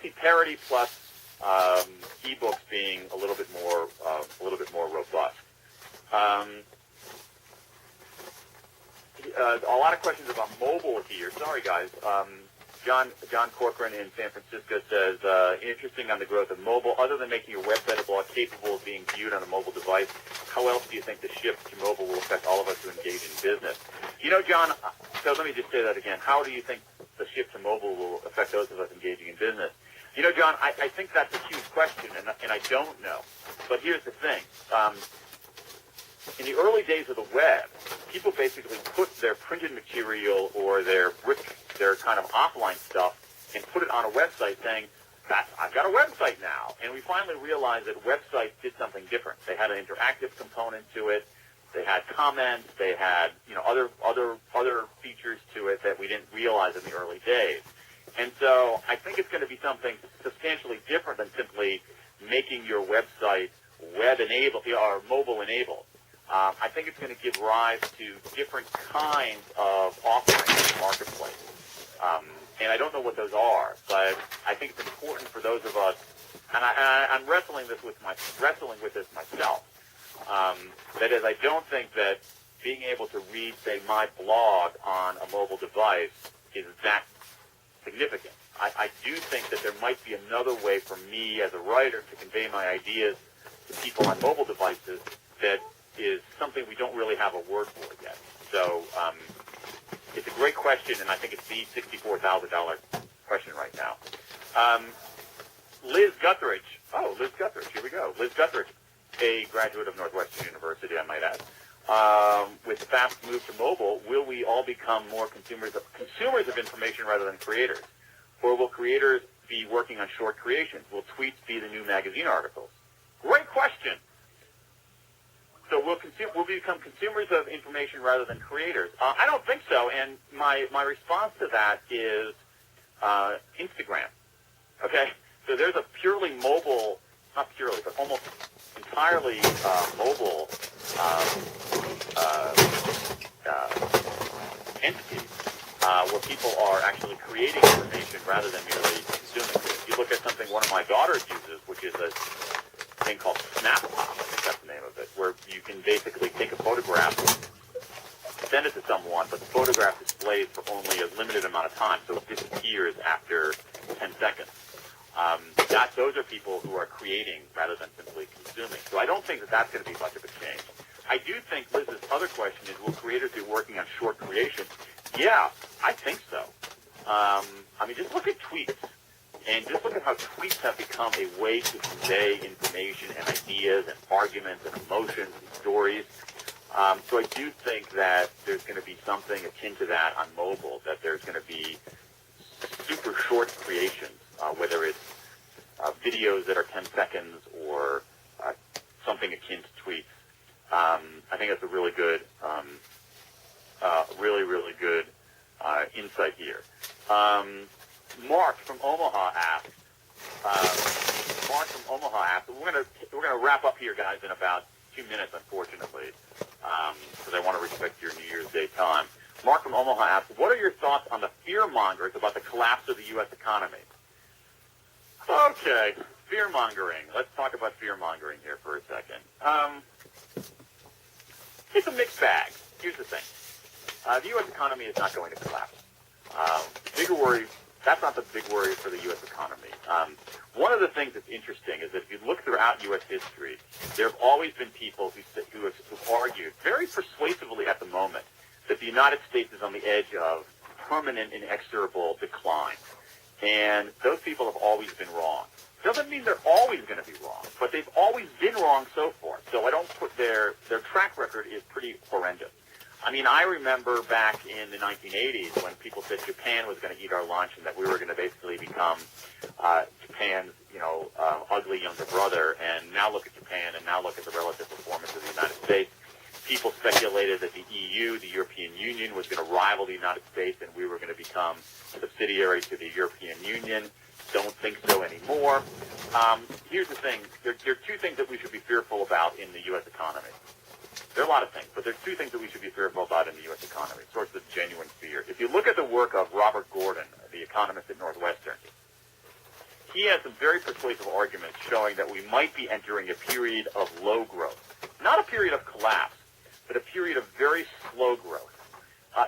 see parity plus ebooks being a little bit more robust. A lot of questions about mobile here. Sorry, guys. John Corcoran in San Francisco says, interesting on the growth of mobile. Other than making your website or blog capable of being viewed on a mobile device, how else do you think the shift to mobile will affect all of us who engage in business? You know, John, so let me just say that again. How do you think the shift to mobile will affect those of us engaging in business? You know, John, I think that's a huge question, and I don't know. But here's the thing. In the early days of the web, people basically put their printed material or their kind of offline stuff and put it on a website saying, I've got a website now. And we finally realized that websites did something different. They had an interactive component to it. They had comments. They had, other features to it that we didn't realize in the early days. And so I think it's going to be something substantially different than simply making your website web-enabled or mobile-enabled. I think it's going to give rise to different kinds of offerings in the marketplace. And I don't know what those are, but I think it's important for those of us, and I'm wrestling with this myself. That is, I don't think that being able to read, say, my blog on a mobile device is that significant. I do think that there might be another way for me as a writer to convey my ideas to people on mobile devices that is something we don't really have a word for yet. So it's a great question, and I think it's the $64,000 question right now. Liz Guthridge, here we go. Liz Guthridge, a graduate of Northwestern University, I might add. With the fast move to mobile, will we all become more consumers of information rather than creators? Or will creators be working on short creations? Will tweets be the new magazine articles? Great question. So we'll become consumers of information rather than creators. I don't think so, and my response to that is Instagram. Okay? So there's a purely mobile, not purely, but almost entirely mobile entity where people are actually creating information rather than merely consuming it. If you look at something one of my daughters uses, which is a thing called SnapPop, I think that's the name of it, where you can basically take a photograph, send it to someone, but the photograph displays for only a limited amount of time, so it disappears after 10 seconds. Those are people who are creating rather than simply consuming. So I don't think that that's going to be much of a change. I do think Liz's other question is, will creators be working on short creations? Yeah, I think so. Just look at tweets. And just look at how tweets have become a way to convey information and ideas and arguments and emotions and stories. So I do think that there's going to be something akin to that on mobile, that there's going to be super short creations, whether it's videos that are 10 seconds or something akin to tweets. I think that's a really good, really good insight here. Mark from Omaha asks, we're gonna wrap up here, guys, in about 2 minutes, unfortunately, because I want to respect your New Year's Day time. Mark from Omaha asks, what are your thoughts on the fear-mongers about the collapse of the U.S. economy? Okay, fear-mongering. Let's talk about fear-mongering here for a second. It's a mixed bag. Here's the thing. The U.S. economy is not going to collapse. Bigger worry. That's not the big worry for the U.S. economy. One of the things that's interesting is that if you look throughout U.S. history, there have always been people who have argued very persuasively at the moment that the United States is on the edge of permanent, inexorable decline. And those people have always been wrong. Doesn't mean they're always going to be wrong, but they've always been wrong so far. So I don't put their track record is pretty horrendous. I remember back in the 1980s when people said Japan was going to eat our lunch and that we were going to basically become Japan's, ugly younger brother. And now look at Japan, and now look at the relative performance of the United States. People speculated that the EU, the European Union, was going to rival the United States, and we were going to become subsidiary to the European Union. Don't think so anymore. Here's the thing. There are two things that we should be fearful about in the U.S. economy. There are a lot of things, but there's two things that we should be fearful about in the U.S. economy, sources of genuine fear. If you look at the work of Robert Gordon, the economist at Northwestern, he has some very persuasive arguments showing that we might be entering a period of low growth. Not a period of collapse, but a period of very slow growth.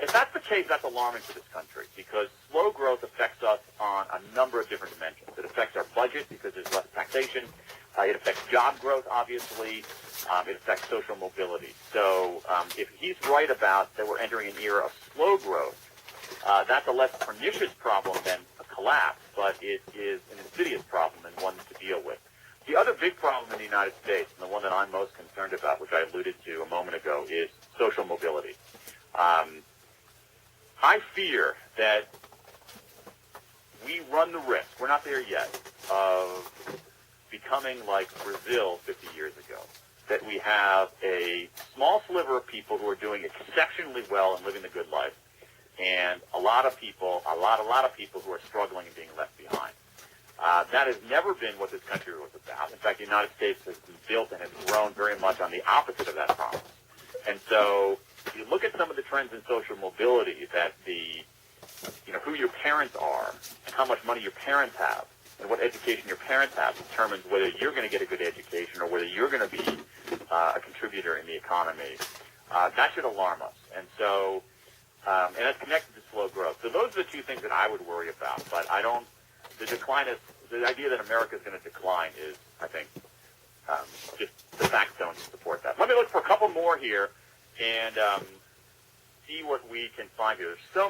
If that's the case, that's alarming for this country because slow growth affects us on a number of different dimensions. It affects our budget because there's less taxation. It affects job growth, obviously. It affects social mobility. So if he's right about that we're entering an era of slow growth, that's a less pernicious problem than a collapse, but it is an insidious problem and one to deal with. The other big problem in the United States, and the one that I'm most concerned about, which I alluded to a moment ago, is social mobility. I fear that we run the risk, we're not there yet, of becoming like Brazil 50 years ago. That we have a small sliver of people who are doing exceptionally well and living the good life, and a lot of people who are struggling and being left behind. That has never been what this country was about. In fact, the United States has been built and has grown very much on the opposite of that promise. And so, if you look at some of the trends in social mobility, that who your parents are and how much money your parents have and what education your parents have determines whether you're going to get a good education or whether you're going to be a contributor in the economy. That should alarm us. And so, and that's connected to slow growth. So those are the two things that I would worry about. But the idea that America is going to decline is, I think, just the facts don't support that. Let me look for a couple more here and see what we can find here. There's so